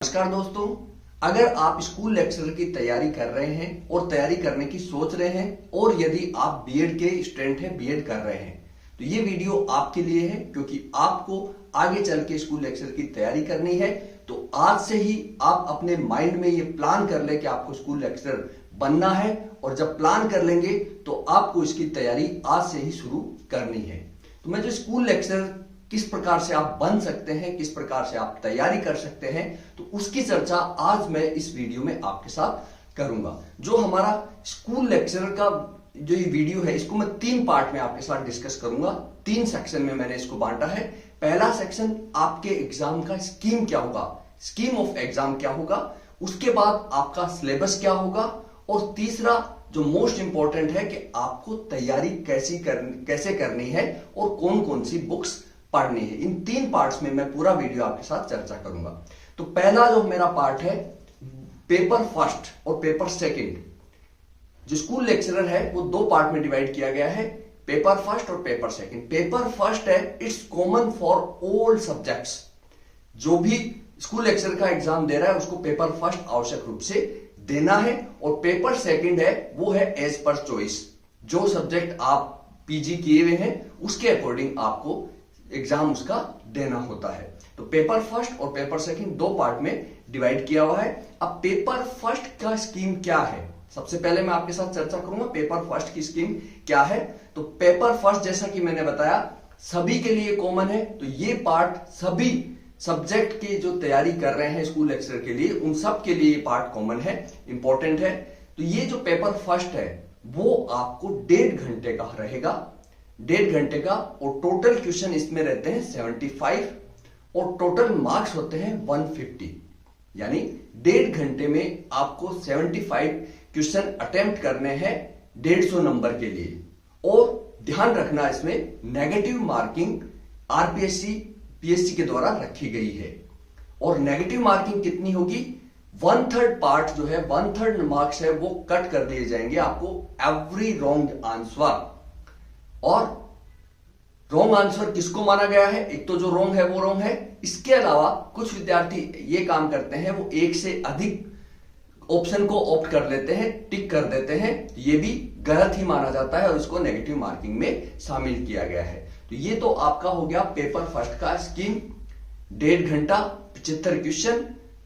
नमस्कार दोस्तों, अगर आप स्कूल लेक्चरर की तैयारी कर रहे हैं और तैयारी करने की सोच रहे हैं और यदि आप बीएड के स्टूडेंट हैं, बीएड कर रहे हैं, तो ये वीडियो आपके लिए है क्योंकि आपको आगे चल के स्कूल लेक्चरर की तैयारी करनी है। तो आज से ही आप अपने माइंड में ये प्लान कर ले कि आपको स्कूल लेक्चरर बनना है और जब प्लान कर लेंगे तो आपको इसकी तैयारी आज से ही शुरू करनी है। तो मैं जो स्कूल लेक्चरर किस प्रकार से आप बन सकते हैं, किस प्रकार से आप तैयारी कर सकते हैं, तो उसकी चर्चा आज मैं इस वीडियो में आपके साथ करूंगा। जो हमारा स्कूल लेक्चरर का जो ये वीडियो है, इसको मैं 3 पार्ट में आपके साथ डिस्कस करूंगा। 3 सेक्शन में मैंने इसको बांटा है। पहला सेक्शन आपके एग्जाम का स्कीम क्या होगा, स्कीम ऑफ एग्जाम क्या होगा, उसके बाद आपका सिलेबस क्या होगा, और तीसरा जो मोस्ट इंपॉर्टेंट है कि आपको तैयारी कैसे करनी है और कौन कौन सी बुक्स पढ़नी है। इन 3 पार्ट्स में मैं पूरा वीडियो आपके साथ चर्चा करूंगा। तो पहला जो मेरा पार्ट है, पेपर फर्स्ट और पेपर सेकंड। जो स्कूल लेक्चरर है वो 2 पार्ट में डिवाइड किया गया है, पेपर फर्स्ट और पेपर सेकंड। पेपर फर्स्ट है, it's common for all subjects. जो भी स्कूल लेक्चरर का एग्जाम दे रहा है उसको पेपर फर्स्ट आवश्यक रूप से देना है, और पेपर सेकंड है वो है एज पर चॉइस। जो सब्जेक्ट आप पीजी किए हुए हैं उसके अकॉर्डिंग आपको एग्जाम उसका देना होता है। तो पेपर फर्स्ट और पेपर सेकंड 2 पार्ट में डिवाइड किया हुआ है। अब पेपर फर्स्ट का स्कीम क्या है, सबसे पहले मैं आपके साथ चर्चा करूंगा पेपर फर्स्ट की स्कीम क्या है। तो पेपर फर्स्ट जैसा कि मैंने बताया सभी के लिए कॉमन है, तो ये पार्ट सभी सब्जेक्ट की जो तैयारी कर रहे हैं स्कूल लेक्चरर के लिए उन सब के लिए ये पार्ट कॉमन है, इंपॉर्टेंट है। तो ये जो पेपर फर्स्ट है वो आपको 1.5 घंटे का रहेगा, 1.5 घंटे का, और टोटल क्वेश्चन इसमें रहते हैं 75 और टोटल मार्क्स होते हैं 150। यानी 1.5 घंटे में आपको 75 क्वेश्चन अटेम्प्ट करने हैं 150 नंबर के लिए। और ध्यान रखना इसमें नेगेटिव मार्किंग आरपीएससी पीएससी के द्वारा रखी गई है, और नेगेटिव मार्किंग कितनी होगी, 1/3 पार्ट जो है 1/3 मार्क्स है वो कट कर दिए जाएंगे आपको एवरी रॉन्ग आंसर। और रॉन्ग आंसर किसको माना गया है, एक तो जो रॉन्ग है वो रॉन्ग है, इसके अलावा कुछ विद्यार्थी ये काम करते हैं वो एक से अधिक ऑप्शन को ऑप्ट कर लेते हैं, टिक कर देते हैं, ये भी गलत ही माना जाता है और इसको नेगेटिव मार्किंग में शामिल किया गया है। तो ये तो आपका हो गया पेपर फर्स्ट का स्कीम। 1.5 घंटा, 75 क्वेश्चन,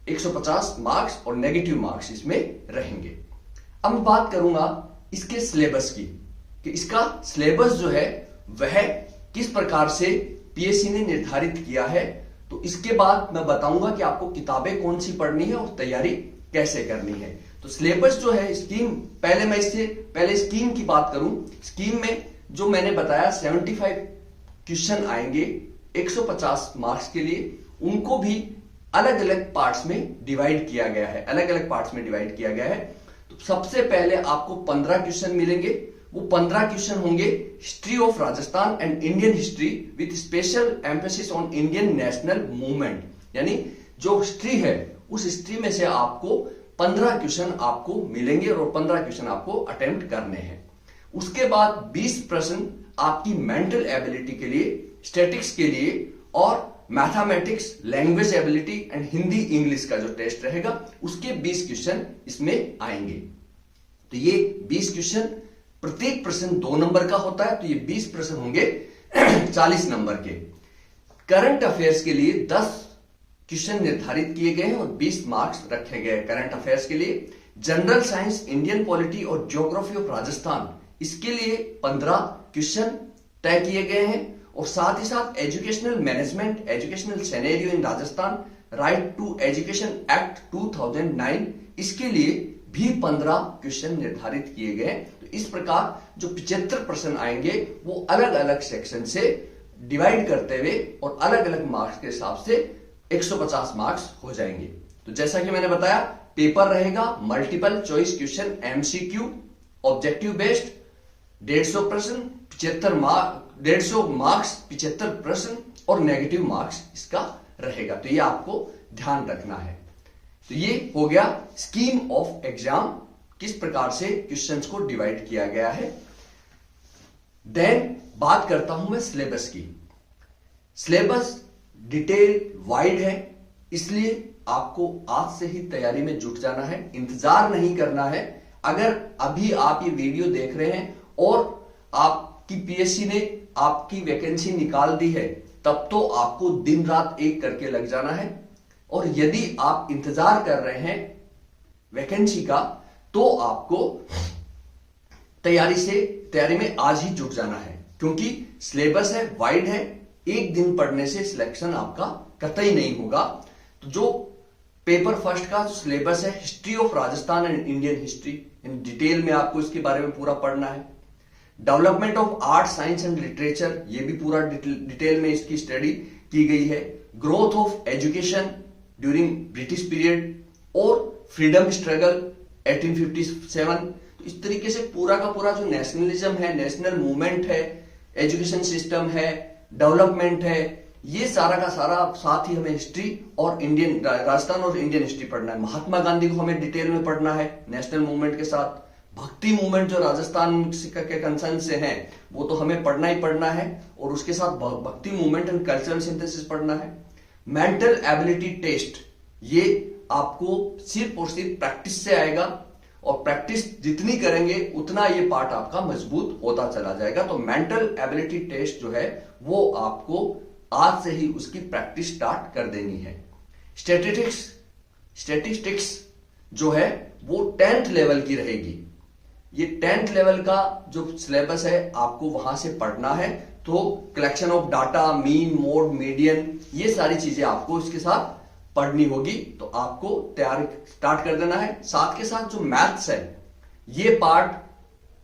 150 मार्क्स और नेगेटिव मार्क्स इसमें रहेंगे। अब मैं बात करूंगा इसके सिलेबस की, कि इसका सिलेबस जो है वह किस प्रकार से पीएससी ने निर्धारित किया है। तो इसके बाद मैं बताऊंगा कि आपको किताबें कौन सी पढ़नी है और तैयारी कैसे करनी है। तो सिलेबस जो है, स्कीम, पहले मैं इससे पहले स्कीम की बात करूं। स्कीम में जो मैंने बताया 75 क्वेश्चन आएंगे 150 मार्क्स के लिए, उनको भी अलग अलग पार्ट्स में डिवाइड किया गया है, अलग अलग पार्ट्स में डिवाइड किया गया है। तो सबसे पहले आपको 15 क्वेश्चन मिलेंगे। वो 15 क्वेश्चन होंगे history of Rajasthan and Indian history with special emphasis on Indian national movement. यानी जो हिस्ट्री है उस हिस्ट्री में से आपको 15 क्वेश्चन आपको मिलेंगे और 15 क्वेश्चन आपको अटेम्प्ट करने हैं। उसके बाद 20 प्रश्न आपकी मेंटल एबिलिटी के लिए, स्टैटिक्स के लिए, और mathematics, language ability and Hindi English का जो टेस्ट रहेगा उसके 20 क्वेश्चन इसमें आएंगे। तो ये 20 क्वेश्चन, प्रत्येक प्रश्न 2 नंबर का होता है, तो ये 20 प्रश्न होंगे 40 नंबर के। करंट अफेयर्स के लिए 10 क्वेश्चन निर्धारित किए गए हैं और 20 मार्क्स रखे गए करंट अफेयर्स के लिए। जनरल साइंस, इंडियन पॉलिटी और ज्योग्राफी ऑफ राजस्थान, इसके लिए 15 क्वेश्चन तय किए गए हैं। और साथ ही साथ educational management, educational scenario in Rajasthan, right to education act 2009, इसके लिए भी 15 क्वेश्चन निर्धारित किए गए। तो इस प्रकार जो 75 प्रश्न आएंगे वो अलग अलग सेक्शन से डिवाइड करते हुए और अलग अलग मार्क्स के हिसाब से 150 मार्क्स हो जाएंगे। तो जैसा कि मैंने बताया, पेपर रहेगा multiple choice question, MCQ, objective based, 150 प्रश्न, 150 मार्क्स, 75 प्रश्न और नेगेटिव मार्क्स इसका रहेगा। तो ये आपको ध्यान रखना है। तो ये हो गया स्कीम ऑफ एग्जाम, किस प्रकार से क्वेश्चंस को डिवाइड किया गया है। देन बात करता हूं मैं सिलेबस की। सिलेबस डिटेल वाइड है, इसलिए आपको आज से ही तैयारी में जुट जाना है, इंतजार नहीं करना है। अगर अभी आप ये वीडियो देख रहे हैं और आपकी पीएससी ने आपकी वैकेंसी निकाल दी है, तब तो आपको दिन रात एक करके लग जाना है। और यदि आप इंतजार कर रहे हैं वैकेंसी का, तो आपको तैयारी में आज ही जुट जाना है, क्योंकि सिलेबस है, वाइड है। एक दिन पढ़ने से सिलेक्शन आपका कतई नहीं होगा। तो जो पेपर फर्स्ट का जो सिलेबस है, history of Rajasthan and Indian history, in detail में आपको इसके बारे में पूरा पढ़ना है। Development of art, science and literature, ये भी पूरा डिटेल में इसकी स्टडी की गई है। Growth of education during British period और फ्रीडम स्ट्रगल 1857। तो इस तरीके से पूरा का पूरा जो नेशनलिज्म है, नेशनल मूवमेंट है, एजुकेशन सिस्टम है, डेवलपमेंट है, ये सारा का सारा, साथ ही हमें हिस्ट्री और इंडियन राजस्थान और इंडियन हिस्ट्री पढ़ना है। महात्मा गांधी को हमें डिटेल में पढ़ना है नेशनल मूवमेंट के साथ। भक्ति मूवमेंट जो राजस्थान के कंसर्न से है, वो तो हमें पढ़ना ही पढ़ना है, और उसके साथ भक्ति मूवमेंट एंड कल्चरल सिंथेसिस पढ़ना है। मेंटल एबिलिटी टेस्ट, ये आपको सिर्फ और सिर्फ प्रैक्टिस से आएगा, और प्रैक्टिस जितनी करेंगे उतना ये पार्ट आपका मजबूत होता चला जाएगा। तो मेंटल एबिलिटी टेस्ट जो है वो आपको आज से ही उसकी प्रैक्टिस स्टार्ट कर देनी है। स्टैटिस्टिक्स जो है वो 10th लेवल की रहेगी। ये 10th लेवल का जो सिलेबस है आपको वहां से पढ़ना है। तो collection of data, mean, mode, median, ये सारी चीजें आपको इसके साथ पढ़नी होगी। तो आपको तैयारी स्टार्ट कर देना है। साथ के साथ जो मैथ्स है, ये पार्ट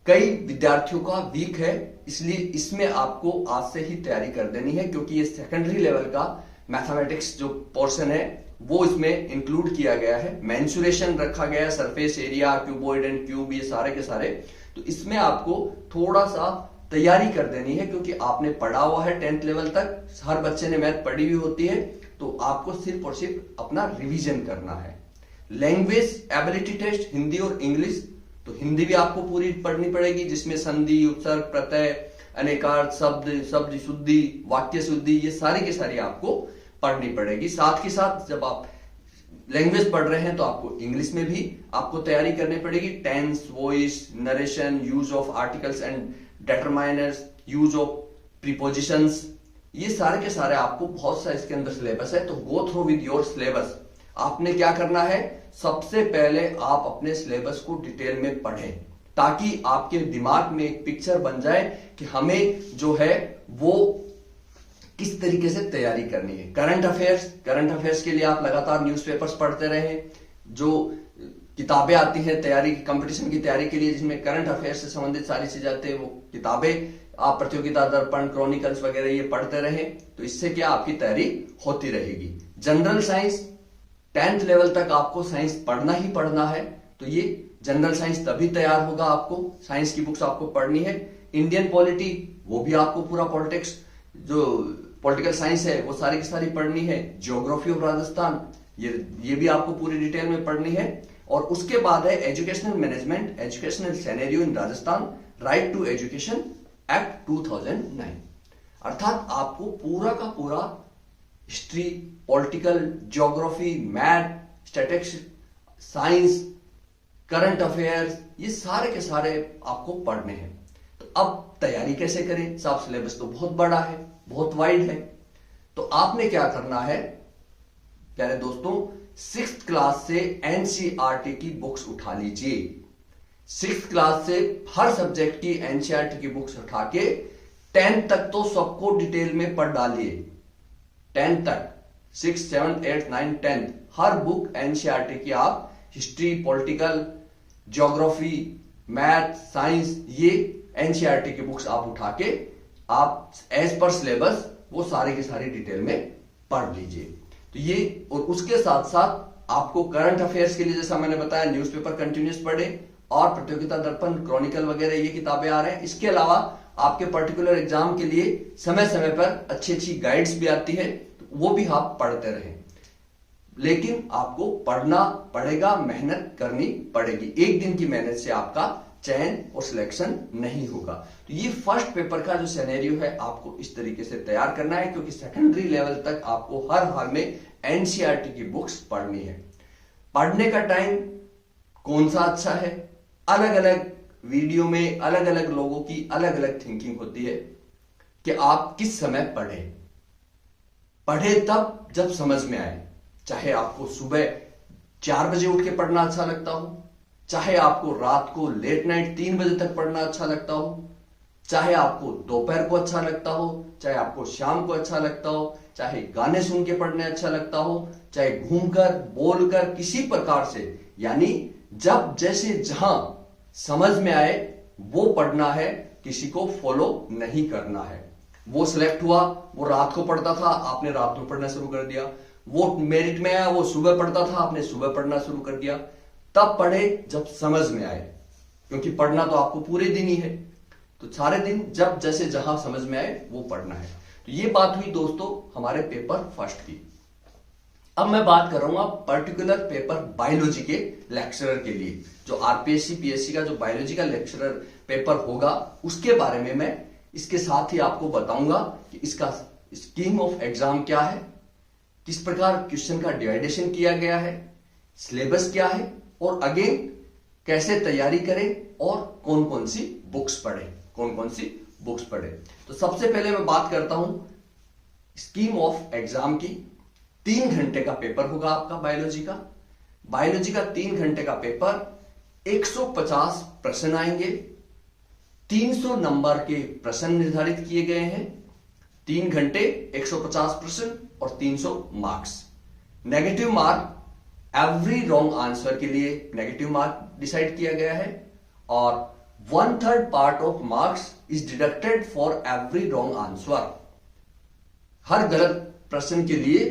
कई विद्यार्थियों का वीक है, इसलिए इसमें आपको आज से ही तैयारी कर देनी है, क्योंकि ये सेकेंडरी लेवल का मैथमेटिक्स जो पोर्शन है वो इसमें इंक्लूड किया गया है। मेंसुरेशन रखा गया है, surface area, cuboid and cube, ये सारे के सारे। तो इसमें आपको थोड़ा सा तैयारी कर देनी है, क्योंकि आपने पढ़ा हुआ है 10th लेवल तक, हर बच्चे ने मैथ पढ़ी हुई होती है। तो आपको सिर्फ और सिर्फ अपना रिवीजन करना है। लैंग्वेज एबिलिटी टेस्ट, हिंदी और इंग्लिश, तो हिंदी भी आपको पूरी पढ़नी पड़ेगी, जिसमें संधि, उपसर्ग, प्रत्यय, अनेकार्थ, शब्द शुद्धि, वाक्य शुद्धि, ये सारी की सारी आपको पढ़नी पड़ेगी। साथ के साथ जब आप लैंग्वेज पढ़ रहे हैं तो आपको इंग्लिश में भी आपको तैयारी करनी पड़ेगी। Tense, voice, narration, use of articles and determiners, use of prepositions, ये सारे के सारे आपको बहुत सा इसके अंदर सिलेबस है। तो go through with your syllabus. आपने क्या करना है, सबसे पहले आप अपने सिलेबस को डिटेल में पढ़ें, ताकि आपके दिमाग में एक पिक्चर बन जाए कि हमें जो है वो किस तरीके से तैयारी करनी है। करंट अफेयर्स के लिए आप लगातार न्यूज़पेपर्स पढ़ते रहें। जो किताबें आती हैं तैयारी की, कंपटीशन की तैयारी के लिए, जिसमें करंट अफेयर्स से संबंधित सारी चीजें आती है, वो किताबें आप प्रतियोगिता दर्पण, क्रॉनिकल्स वगैरह ये पढ़ते रहें। तो इससे क्या आपकी तैयारी होती रहेगी। जनरल साइंस 10th लेवल तक आपको साइंस पढ़ना ही पढ़ना है। तो ये जनरल साइंस तभी तैयार होगा, आपको साइंस की बुक्स आपको पढ़नी है। इंडियन पॉलिटी, वो भी आपको पूरा पॉलिटिक्स, जो पॉलिटिकल साइंस है वो सारी की सारी पढ़नी है। ज्योग्राफी ऑफ राजस्थान, ये भी आपको पूरी डिटेल में पढ़नी है। और उसके बाद है educational management, educational scenario in Rajasthan, right to education act 2009। अर्थात आपको पूरा का पूरा history, political, geography, math, statistics, science, current affairs, ये सारे के सारे आपको पढ़ने हैं। तो अब तैयारी कैसे करें साहब, सिलेबस तो बहुत बड़ा है, बहुत वाइड है। तो आपने क्या करना है प्यारे दोस्तों, 6th क्लास से एनसीईआरटी की बुक्स उठा लीजिए। 6th क्लास से हर सब्जेक्ट की एनसीईआरटी की बुक्स उठा के 10th तक तो सबको डिटेल में पढ़ डालिए। 10th तक 6, 7, 8, 9, 10 हर बुक एनसीईआरटी की आप history, political, geography, math, science, ये एनसीईआरटी की बुक्स आप उठा के आप एज पर सिलेबस वो सारी की सारी डिटेल में पढ़ लीजिए। तो ये, और उसके साथ साथ आपको करंट अफेयर्स के लिए जैसा मैंने बताया न्यूज़पेपर कंटिन्यूस पढ़े, और प्रतियोगिता दर्पण, क्रॉनिकल वगैरह ये किताबें आ रहे हैं। इसके अलावा आपके पर्टिकुलर एग्जाम के लिए समय समय पर अच्छी अच्छी गाइड्स भी आती है, तो वो भी आप पढ़ते रहें। लेकिन आपको पढ़ना पड़ेगा, मेहनत करनी पड़ेगी। एक दिन की मेहनत से आपका चयन और सिलेक्शन नहीं होगा। तो ये फर्स्ट पेपर का जो सिनेरियो है आपको इस तरीके से तैयार करना है, क्योंकि सेकेंडरी लेवल तक आपको हर हाल में एनसीईआरटी की बुक्स पढ़नी है। पढ़ने का टाइम कौन सा अच्छा है, अलग अलग वीडियो में अलग अलग लोगों की अलग अलग थिंकिंग होती है कि आप किस समय पढ़े तब जब समझ में आए। चाहे आपको सुबह 4 बजे उठ के पढ़ना अच्छा लगता हो, चाहे आपको रात को लेट नाइट 3 बजे तक पढ़ना अच्छा लगता हो, चाहे आपको दोपहर को अच्छा लगता हो, चाहे आपको शाम को अच्छा लगता हो, चाहे गाने सुन के पढ़ने अच्छा लगता हो, चाहे घूमकर बोलकर किसी प्रकार से, यानी जब जैसे जहां समझ में आए वो पढ़ना है, किसी को फॉलो नहीं करना है। वो सिलेक्ट हुआ, वो रात को पढ़ता था, आपने रात में पढ़ना शुरू कर दिया। वो मेरिट में आया, वो सुबह पढ़ता था, आपने सुबह पढ़ना शुरू कर दिया। तब पढ़े जब समझ में आए, क्योंकि पढ़ना तो आपको पूरे दिन ही है। तो सारे दिन जब जैसे जहां समझ में आए वो पढ़ना है। तो ये बात हुई दोस्तों हमारे पेपर फर्स्ट की। अब मैं बात कर रहा हूं पर्टिकुलर पेपर बायोलॉजी के लेक्चरर के लिए, जो आरपीएससी पीएससी का जो बायोलॉजी का लेक्चरर पेपर होगा उसके बारे में मैं इसके साथ ही आपको बताऊंगा कि इसका स्कीम ऑफ एग्जाम क्या है, किस प्रकार क्वेश्चन का डिवाइडेशन किया गया है, सिलेबस क्या है, और अगेन कैसे तैयारी करें और कौन कौन सी बुक्स पढ़े। तो सबसे पहले मैं बात करता हूं स्कीम ऑफ एग्जाम की। 3 घंटे का पेपर होगा आपका बायोलॉजी का 3 घंटे का पेपर। 150 प्रश्न आएंगे, 300 नंबर के प्रश्न निर्धारित किए गए हैं। 3 घंटे 150 प्रश्न और 300 marks. Negative mark every wrong answer के लिए नेगेटिव मार्क डिसाइड किया गया है, और 1/3 part of marks is deducted for every wrong answer. हर गलत प्रश्न के लिए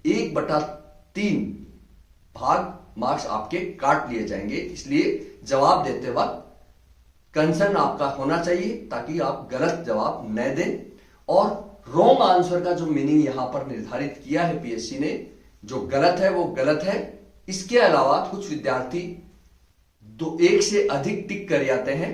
1/3 भाग मार्क्स आपके काट लिए जाएंगे। इसलिए जवाब देते वक्त कंसर्न आपका होना चाहिए ताकि आप गलत जवाब न दें। और रॉन्ग आंसर का जो मीनिंग यहां पर निर्धारित किया है पीएससी ने, जो गलत है वो गलत है। इसके अलावा कुछ विद्यार्थी 1 से अधिक टिक कर जाते हैं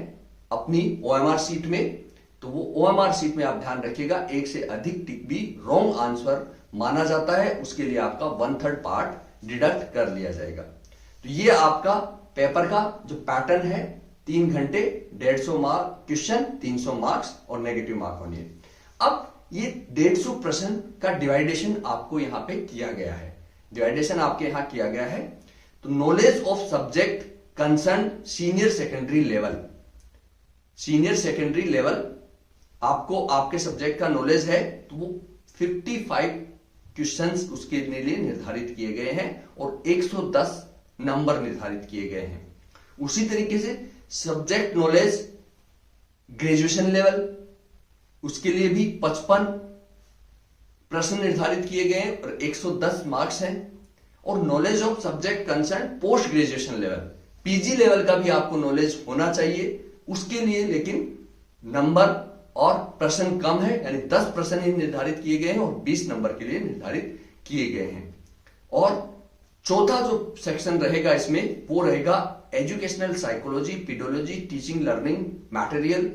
अपनी ओएमआर सीट में, तो वो ओएमआर सीट में आप ध्यान रखिएगा 1 से अधिक टिक भी रॉन्ग आंसर माना जाता है। उसके लिए आपका 1/3 पार्ट डिडक्ट कर लिया जाएगा। तो ये आपका पेपर का जो पैटर्न है, 3 घंटे 150 मार्क क्वेश्चन, 300 मार्क्स और नेगेटिव मार्क होनी है। अब ये 150 प्रश्न का डिवाइडेशन आपको यहां पे किया गया है। डिवाइडेशन आपके यहां किया गया है। तो knowledge of subject concern senior secondary level आपको आपके सब्जेक्ट का नॉलेज है, तो वो 55 क्वेश्चंस उसके लिए निर्धारित किए गए हैं और 110 नंबर निर्धारित किए गए हैं। उसी तरीके से सब्जेक्ट नॉलेज ग्रेजुएशन लेवल, उसके लिए भी 55 प्रश्न निर्धारित किए गए हैं और 110 मार्क्स हैं। और knowledge of subject concern post graduation level, PG level का भी आपको नॉलेज होना चाहिए। उसके लिए लेकिन नंबर और प्रश्न कम है, यानी 10 प्रश्न ही निर्धारित किए गए हैं और 20 नंबर के लिए निर्धारित किए गए हैं। और चौथा जो सेक्शन रहेगा इसमें वो रहेगा educational psychology, pedology, teaching learning material,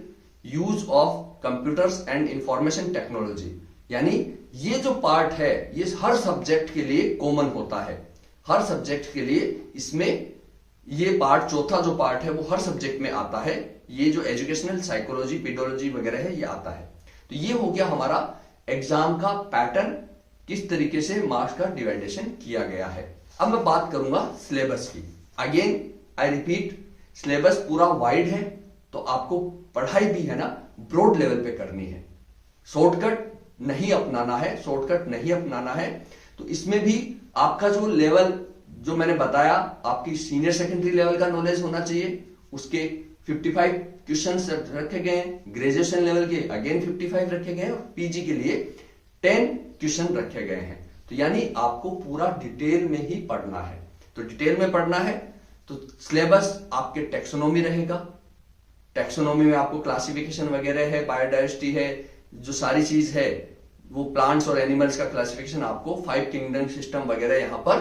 use of computers and information technology. यानी ये जो पार्ट है ये हर सब्जेक्ट के लिए कॉमन होता है। हर सब्जेक्ट के लिए इसमें ये पार्ट, चौथा जो पार्ट है वो हर सब्जेक्ट में आता है। ये जो एजुकेशनल साइकोलॉजी, पीडोलॉजी वगैरह है ये आता है। तो ये हो गया हमारा एग्जाम का पैटर्न, किस तरीके से मार्क्स का डिवाइडेशन किया गया है। अब मैं बात करूंगा सिलेबस की। अगेन आई रिपीट, सिलेबस पूरा वाइड है, तो आपको पढ़ाई भी है ना ब्रॉड लेवल पे करनी है। शॉर्टकट नहीं अपनाना है। तो इसमें भी आपका जो लेवल जो मैंने बताया, आपकी सीनियर सेकेंडरी लेवल का नॉलेज होना चाहिए, उसके 55 क्वेश्चंस रखे गए हैं। ग्रेजुएशन लेवल के अगेन 55 रखे गए हैं और पीजी के लिए 10 क्वेश्चन रखे गए हैं। तो यानी आपको पूरा डिटेल में ही पढ़ना है। तो डिटेल में पढ़ना है तो सिलेबस आपके टेक्सोनॉमी रहेगा। टेक्सोनॉमी में आपको क्लासिफिकेशन वगैरह है, बायोडाइवर्सिटी है, जो सारी चीज है वो प्लांट्स और एनिमल्स का क्लासिफिकेशन आपको 5 किंगडम सिस्टम वगैरह यहां पर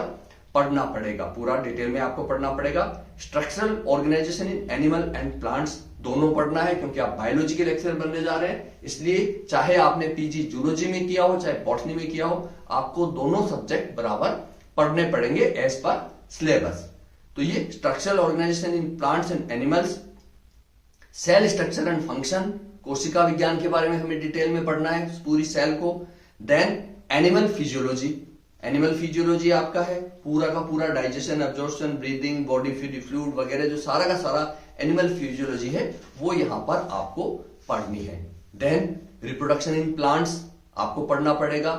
पढ़ना पड़ेगा, पूरा डिटेल में आपको पढ़ना पड़ेगा। Structural organisation in animal and plants दोनों पढ़ना है, क्योंकि आप बायोलॉजी के लेक्चर बनने जा रहे हैं। इसलिए चाहे आपने पीजी जूलॉजी में किया हो, चाहे बॉटनी में किया हो, आपको दोनों सब्जेक्ट बराबर पढ़ने पड़ेंगे एज पर सिलेबस। तो ये structural organisation in plants and animals, cell structure and function, कोशिका विज्ञान के बारे में हमें डिटेल में पढ़ना है पूरी सेल को। Then animal physiology, animal physiology आपका है पूरा का पूरा digestion, absorption, breathing, body fluid वगैरह जो सारा का सारा एनिमल फिजियोलॉजी है वो यहां पर आपको पढ़नी है। देन रिप्रोडक्शन इन प्लांट्स आपको पढ़ना पड़ेगा।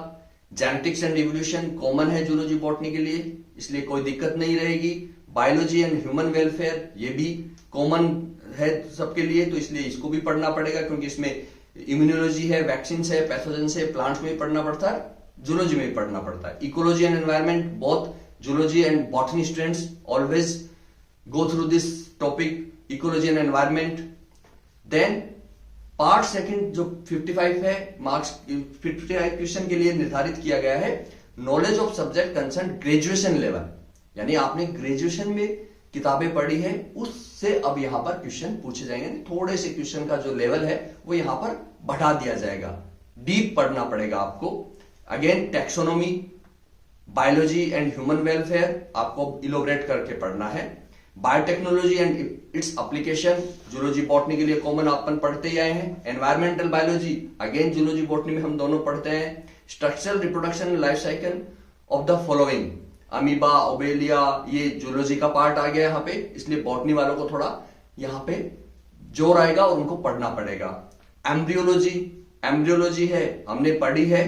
जेनेटिक्स एंड इवोल्यूशन कॉमन है जूलॉजी बॉटनी के लिए, इसलिए कोई दिक्कत नहीं रहेगी। बायोलॉजी एंड ह्यूमन वेलफेयर ये भी कॉमन है सबके लिए, तो इसलिए इसको भी पढ़ना पड़ेगा, क्योंकि इसमें इम्यूनोलॉजी है, वैक्सीन है, पैथोजेन है, प्लांट्स में भी पढ़ना पड़ता है, जूलॉजी में भी पढ़ना पड़ता है। Ecology and environment, both zoology and botany students always go through this topic, ecology and environment. Then part second जो 55 है मार्क्स, 55 क्वेश्चन के लिए निर्धारित किया गया है, knowledge of subject concern graduation level, यानी आपने ग्रेजुएशन में किताबें पढ़ी है उससे अब यहां पर क्वेश्चन पूछे जाएंगे। थोड़े से क्वेश्चन का जो लेवल है वो यहां पर बढ़ा दिया जाएगा, डीप पढ़ना पड़ेगा आपको। Again taxonomy, biology and human welfare आपको इलोबरेट करके पढ़ना है। Biotechnology and its application, zoology botany के लिए कॉमन अपन पढ़ते ही आए हैं। Environmental biology again zoology botany में हम दोनों पढ़ते हैं। Structural reproduction life cycle of the following, amoeba, Obelia, ये जूलॉजी का पार्ट आ गया यहाँ पे, इसलिए बॉटनी वालों को थोड़ा यहाँ पे जोर आएगा और उनको पढ़ना पड़ेगा। एम्ब्रियोलॉजी, एम्ब्रियोलॉजी है हमने पढ़ी है,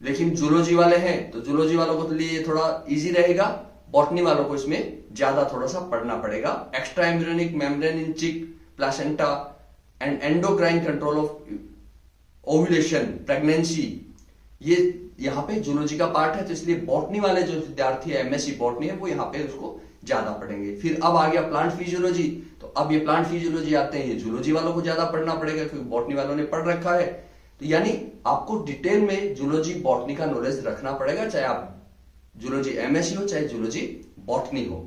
लेकिन जूलॉजी वाले हैं तो जूलॉजी वालों को तो लिए थोड़ा इजी रहेगा, बॉटनी वालों को इसमें ज्यादा थोड़ा सा पढ़ना पड़ेगा। एक्स्ट्रा एम्ब्रियोनिक मेम्ब्रेन इन चिक, placenta and endocrine control of ovulation, pregnancy, ये यहाँ पे जूलॉजी का पार्ट है, तो इसलिए बॉटनी वाले जो विद्यार्थी है, एमएससी बॉटनी है, वो यहाँ पे उसको ज्यादा पढ़ेंगे। फिर अब आ गया प्लांट फिजियोलॉजी, तो अब ये प्लांट फिजियोलॉजी आते हैं, ये जूलॉजी वालों को ज्यादा पढ़ना पड़ेगा क्योंकि बॉटनी वालों ने पढ़ रखा है। तो यानी आपको डिटेल में जूलॉजी बॉटनी का नॉलेज रखना पड़ेगा, चाहे आप जूलॉजी एमएससी हो चाहे जूलॉजी बॉटनी हो।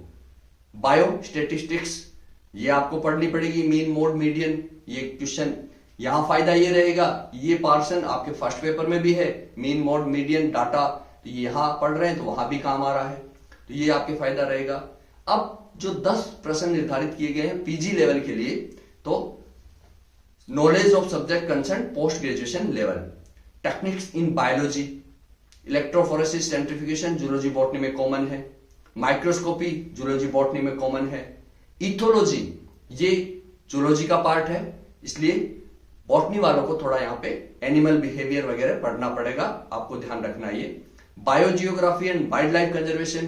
बायो स्टेटिस्टिक्स ये आपको पढ़नी पड़ेगी, मीन मोड मीडियन, ये क्वेश्चन यहां फायदा ये रहेगा, ये पोर्शन आपके फर्स्ट पेपर में भी है, मीन मोड मीडियन डाटा, तो ये यहां पढ़ रहे हैं तो वहां भी काम आ रहा है, तो ये आपके फायदा रहेगा। अब जो 10 प्रश्न निर्धारित किए गए हैं पीजी लेवल के लिए, तो knowledge of subject concern post graduation level, techniques in biology, electrophoresis सेंट्रिफिकेशन zoology botany में कॉमन है, माइक्रोस्कोपी जूलॉजी बॉटनी में कॉमन है, इथोलॉजी ये जूलॉजी का पार्ट है, इसलिए बॉटनी वालों को थोड़ा यहाँ पे एनिमल बिहेवियर वगैरह पढ़ना पड़ेगा, आपको ध्यान रखना ये। Biogeography and wild life conservation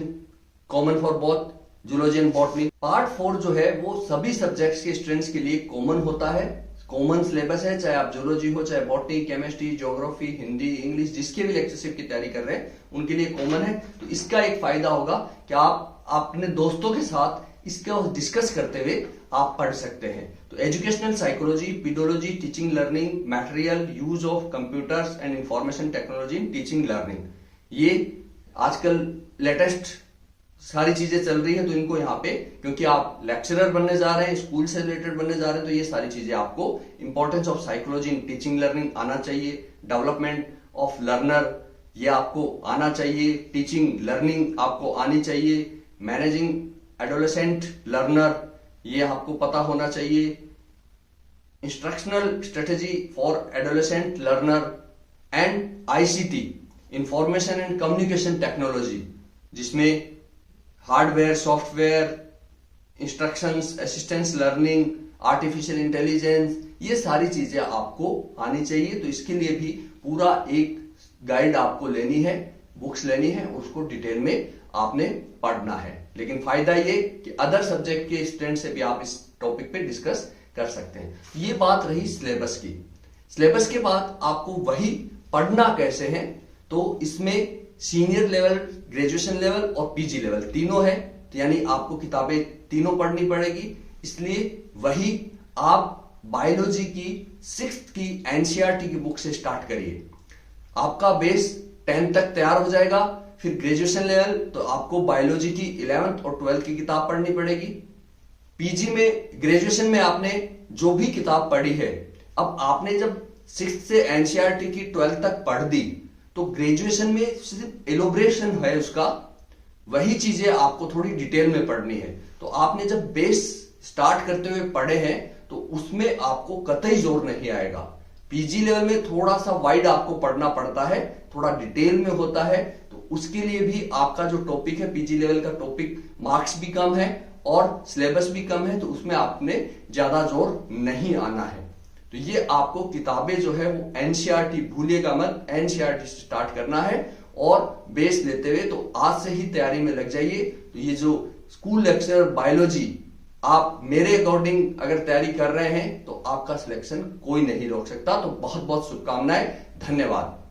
common for both zoology and botany. Part 4 जो है वो सभी सब्जेक्ट्स के स्टूडेंट्स के लिए कॉमन होता है, कॉमन सिलेबस है, चाहे आप जूलॉजी हो, चाहे botany, chemistry, geography, Hindi, English, जिसके भी लेक्चरशिप की तैयारी कर रहे हैं उनके लिए कॉमन है। तो इसका एक फायदा होगा कि आप अपने दोस्तों के साथ इसको डिस्कस करते हुए आप पढ़ सकते हैं। तो educational psychology, pedology, teaching learning, material, use of computers and information technology in teaching learning, ये आजकल लेटेस्ट सारी चीजें चल रही है, तो इनको यहाँ पे, क्योंकि आप लेक्चरर बनने जा रहे हैं, स्कूल से रिलेटेड बनने जा रहे हैं, तो ये सारी चीजें आपको, importance of psychology in teaching learning आना चाहिए, डेवलपमेंट ऑफ लर्नर ये आपको आना चाहिए, टीचिंग लर्निंग आपको आनी चाहिए, मैनेजिंग एडोलेसेंट लर्नर ये आपको पता होना चाहिए, instructional strategy for adolescent learner and ICT information and communication technology, जिसमें hardware, software, instructions, assistance learning, artificial intelligence, ये सारी चीजें आपको आनी चाहिए। तो इसके लिए भी पूरा एक गाइड आपको लेनी है, बुक्स लेनी है, उसको डिटेल में आपने पढ़ना है। लेकिन फायदा ये कि अदर सब्जेक्ट के स्टूडेंट से भी आप इस टॉपिक पे डिस्कस कर सकते हैं। ये बात रही सिलेबस की। सिलेबस के बाद आपको वही पढ़ना कैसे है, तो इसमें सीनियर लेवल, ग्रेजुएशन लेवल और पीजी लेवल तीनों है, तो यानी आपको किताबें तीनों पढ़नी पड़ेगी। इसलिए वही आप बायोलॉजी की 6th की एनसीईआरटी की बुक से स्टार्ट करिए, आपका बेस 10 तक तैयार हो जाएगा। फिर ग्रेजुएशन लेवल तो आपको बायोलॉजी की 11th और 12th की किताब पढ़नी पड़ेगी। पीजी में, ग्रेजुएशन में आपने जो भी किताब पढ़ी है, अब आपने जब 6th से एनसीईआरटी की 12th तक पढ़ दी, तो ग्रेजुएशन में सिर्फ एलोब्रेशन है उसका, वही चीजें आपको थोड़ी डिटेल में पढ़नी है। तो आपने जब बेस स्टार्ट करते हुए पढ़े हैं तो उसमें आपको कतई जोर नहीं आएगा। पीजी लेवल में थोड़ा सा वाइड आपको पढ़ना पड़ता है, थोड़ा डिटेल में होता है, तो उसके लिए भी आपका जो टॉपिक है पीजी लेवल का टॉपिक, मार्क्स भी कम है और सिलेबस भी कम है, तो उसमें आपने ज्यादा जोर नहीं आना है। तो ये आपको किताबें जो है वो एनसीईआरटी, भूलिएगा मत, एनसीईआरटी से स्टार्ट करना है और बेस लेते हुए तो आज से ही तैयारी में लग जाइए। तो ये जो स्कूल लेक्चर बायोलॉजी, आप मेरे अकॉर्डिंग अगर तैयारी कर रहे हैं तो आपका सिलेक्शन कोई नहीं रोक सकता। तो बहुत बहुत शुभकामनाएं, धन्यवाद।